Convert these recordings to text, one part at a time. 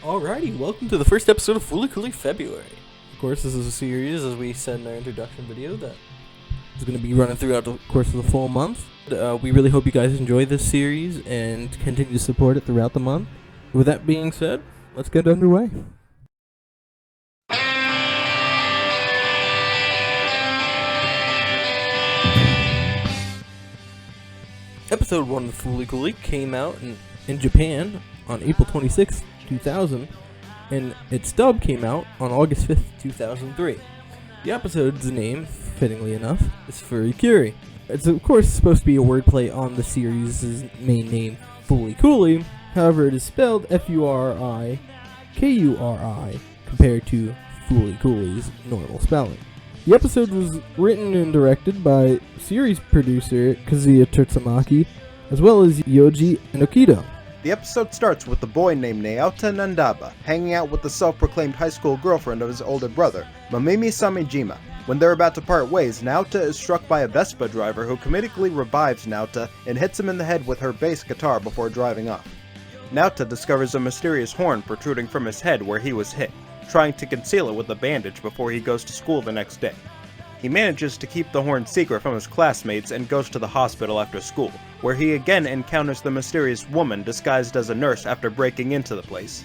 Alrighty, welcome to the first episode of FLCL February. Of course, this is a series, as we said in our introduction video, that is going to be running throughout the course of the full month. We really hope you guys enjoy this series and continue to support it throughout the month. With that being said, let's get underway. Episode 1 of FLCL came out in Japan on April 26th, 2000, and its dub came out on August 5th, 2003. The episode's name, fittingly enough, is Furikuri. It's of course supposed to be a wordplay on the series' main name, FLCL. However, it is spelled Furikuri compared to FLCL's normal spelling. The episode was written and directed by series producer Kazuya Tsutsumaki, as well as Yoji Enokido. The episode starts with the boy named Naota Nandaba hanging out with the self-proclaimed high school girlfriend of his older brother, Mamimi Samejima. When they're about to part ways, Naota is struck by a Vespa driver who comedically revives Naota and hits him in the head with her bass guitar before driving off. Naota discovers a mysterious horn protruding from his head where he was hit, trying to conceal it with a bandage before he goes to school the next day. He manages to keep the horn secret from his classmates and goes to the hospital after school, where he again encounters the mysterious woman disguised as a nurse after breaking into the place.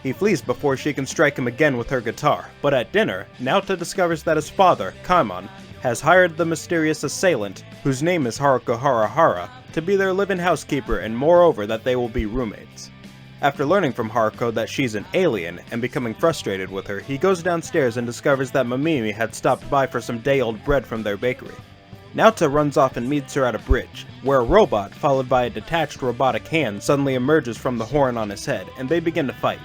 He flees before she can strike him again with her guitar, but at dinner, Naota discovers that his father, Kaimon, has hired the mysterious assailant, whose name is Haruko Harahara, to be their live-in housekeeper and moreover that they will be roommates. After learning from Haruko that she's an alien and becoming frustrated with her, he goes downstairs and discovers that Mamimi had stopped by for some day-old bread from their bakery. Naota runs off and meets her at a bridge, where a robot, followed by a detached robotic hand, suddenly emerges from the horn on his head, and they begin to fight.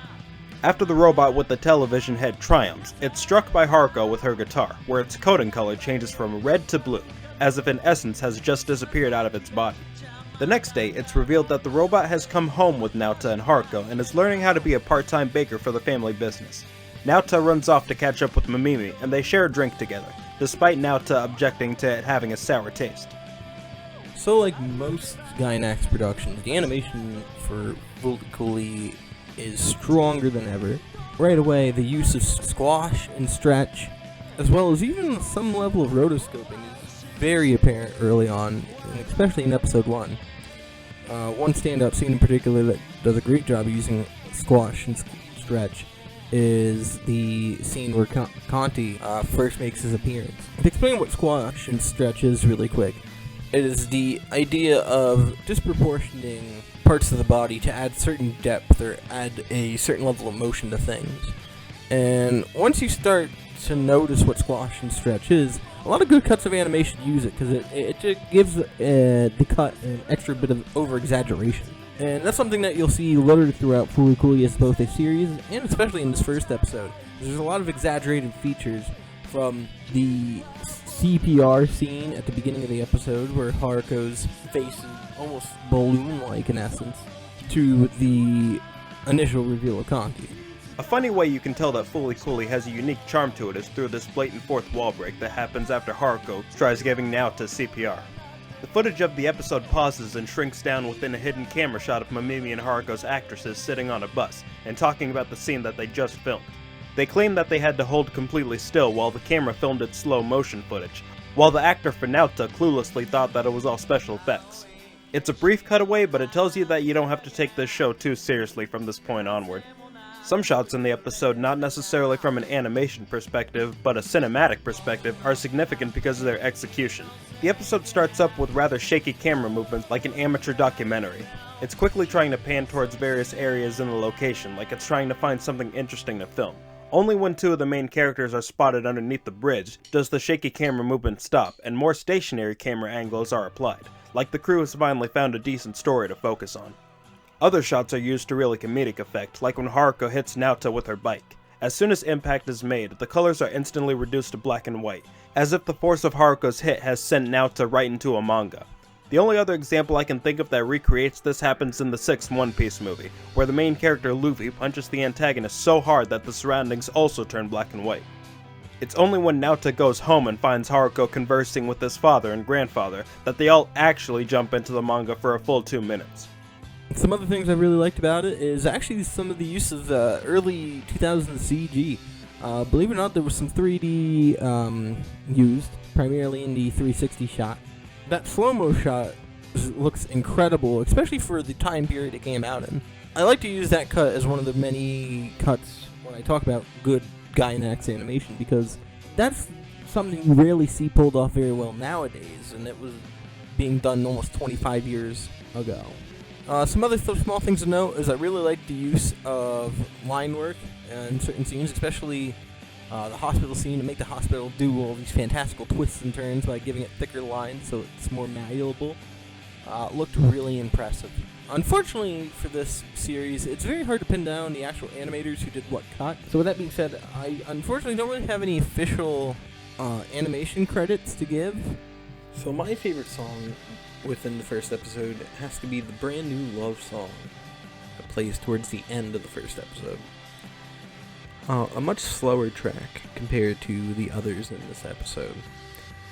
After the robot with the television head triumphs, it's struck by Haruko with her guitar, where its coating color changes from red to blue, as if an essence has just disappeared out of its body. The next day, it's revealed that the robot has come home with Naota and Haruko and is learning how to be a part-time baker for the family business. Naota runs off to catch up with Mamimi, and they share a drink together, despite Naota objecting to it having a sour taste. So like most Gainax productions, the animation for FLCL is stronger than ever. Right away, the use of squash and stretch, as well as even some level of rotoscoping, is very apparent early on, and especially in episode 1. One standout scene in particular that does a great job using squash and stretch is the scene where Conti first makes his appearance. To explain what squash and stretch is really quick, it is the idea of disproportioning parts of the body to add certain depth or add a certain level of motion to things. And once you start to notice what squash and stretch is, a lot of good cuts of animation use it because it just gives the cut an extra bit of over-exaggeration. And that's something that you'll see littered throughout FLCL as both a series and especially in this first episode. There's a lot of exaggerated features, from the CPR scene at the beginning of the episode where Haruko's face is almost balloon-like in essence, to the initial reveal of Conti. A funny way you can tell that FLCL has a unique charm to it is through this blatant fourth wall break that happens after Haruko tries giving Naota CPR. The footage of the episode pauses and shrinks down within a hidden camera shot of Mamimi and Haruko's actresses sitting on a bus and talking about the scene that they just filmed. They claim that they had to hold completely still while the camera filmed its slow motion footage, while the actor for Naota cluelessly thought that it was all special effects. It's a brief cutaway, but it tells you that you don't have to take this show too seriously from this point onward. Some shots in the episode, not necessarily from an animation perspective, but a cinematic perspective, are significant because of their execution. The episode starts up with rather shaky camera movements like an amateur documentary. It's quickly trying to pan towards various areas in the location, like it's trying to find something interesting to film. Only when two of the main characters are spotted underneath the bridge does the shaky camera movement stop, and more stationary camera angles are applied, like the crew has finally found a decent story to focus on. Other shots are used to really comedic effect, like when Haruko hits Naota with her bike. As soon as impact is made, the colors are instantly reduced to black and white, as if the force of Haruko's hit has sent Naota right into a manga. The only other example I can think of that recreates this happens in the 6th One Piece movie, where the main character Luffy punches the antagonist so hard that the surroundings also turn black and white. It's only when Naota goes home and finds Haruko conversing with his father and grandfather that they all actually jump into the manga for a full 2 minutes. Some other things I really liked about it is actually some of the use of early 2000s CG. Believe it or not, there was some 3D used, primarily in the 360 shot. That slow-mo shot looks incredible, especially for the time period it came out in. I like to use that cut as one of the many cuts when I talk about good Gainax animation, because that's something you rarely see pulled off very well nowadays, and it was being done almost 25 years ago. Some other small things to note is I really like the use of line work in certain scenes, especially the hospital scene, to make the hospital do all these fantastical twists and turns by giving it thicker lines so it's more malleable. Looked really impressive. Unfortunately for this series, it's very hard to pin down the actual animators who did what cut. So with that being said, I unfortunately don't really have any official animation credits to give. So my favorite song within the first episode has to be the brand new love song that plays towards the end of the first episode. A much slower track compared to the others in this episode.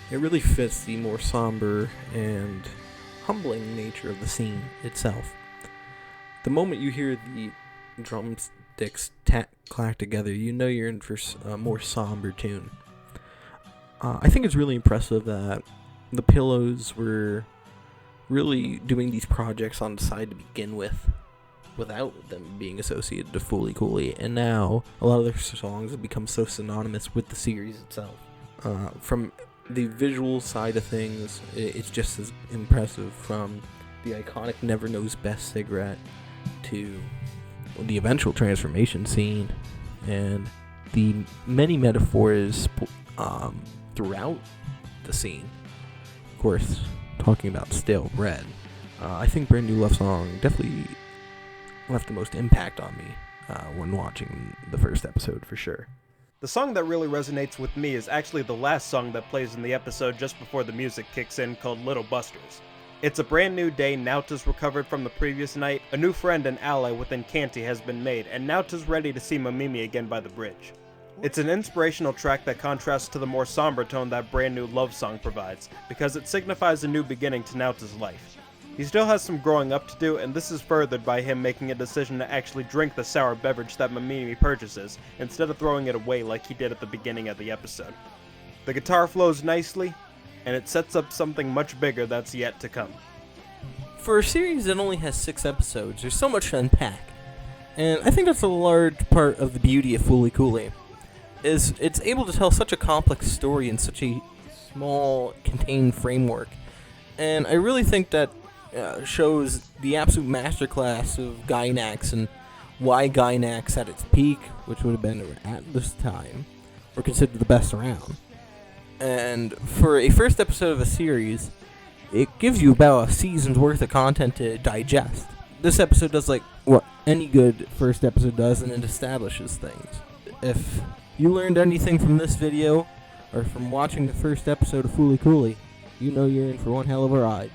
It really fits the more somber and humbling nature of the scene itself. The moment you hear the drumsticks clack together, you know you're in for a more somber tune. I think it's really impressive that the Pillows were really doing these projects on the side to begin with, without them being associated to Fooly Cooly, and now a lot of their songs have become so synonymous with the series itself. From the visual side of things, it's just as impressive, from the iconic Never Knows Best cigarette to the eventual transformation scene, and the many metaphors throughout the scene. Of course, talking about Stale Bread, I think Brand New Love Song definitely left the most impact on me when watching the first episode, for sure. The song that really resonates with me is actually the last song that plays in the episode just before the music kicks in, called Little Busters. It's a brand new day. Naota's recovered from the previous night, a new friend and ally within Canty has been made, and Naota's ready to see Mamimi again by the bridge. It's an inspirational track that contrasts to the more somber tone that Brand New Love Song provides, because it signifies a new beginning to Naota's life. He still has some growing up to do, and this is furthered by him making a decision to actually drink the sour beverage that Mamimi purchases, instead of throwing it away like he did at the beginning of the episode. The guitar flows nicely, and it sets up something much bigger that's yet to come. For a series that only has 6 episodes, there's so much to unpack, and I think that's a large part of the beauty of Fooly Cooly, is it's able to tell such a complex story in such a small, contained framework, and I really think that shows the absolute masterclass of Gainax, and why Gainax at its peak, which would have been at this time, were considered the best around. And for a first episode of a series, it gives you about a season's worth of content to digest. This episode does like what any good first episode does, and it establishes things. If you learned anything from this video, or from watching the first episode of Fooly Cooly, you know you're in for one hell of a ride.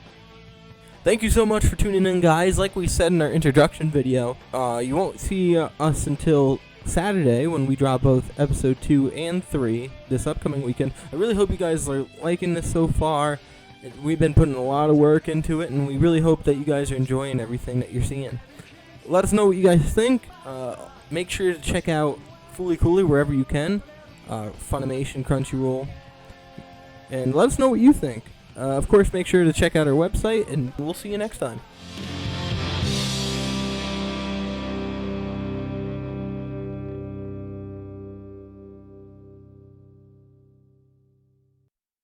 Thank you so much for tuning in, guys. Like we said in our introduction video, you won't see us until Saturday, when we drop both episode 2 and 3 this upcoming weekend. I really hope you guys are liking this so far. We've been putting a lot of work into it, and we really hope that you guys are enjoying everything that you're seeing. Let us know what you guys think. Make sure to check out Fooly Cooly wherever you can, Funimation, Crunchyroll, and let us know what you think. Of course, make sure to check out our website, and we'll see you next time.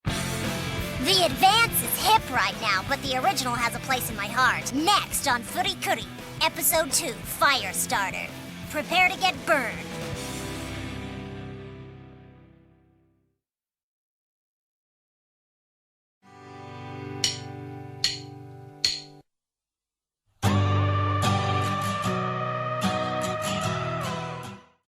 The Advance is hip right now, but the original has a place in my heart. Next on Fooly Cooly, Episode 2, Firestarter. Prepare to get burned.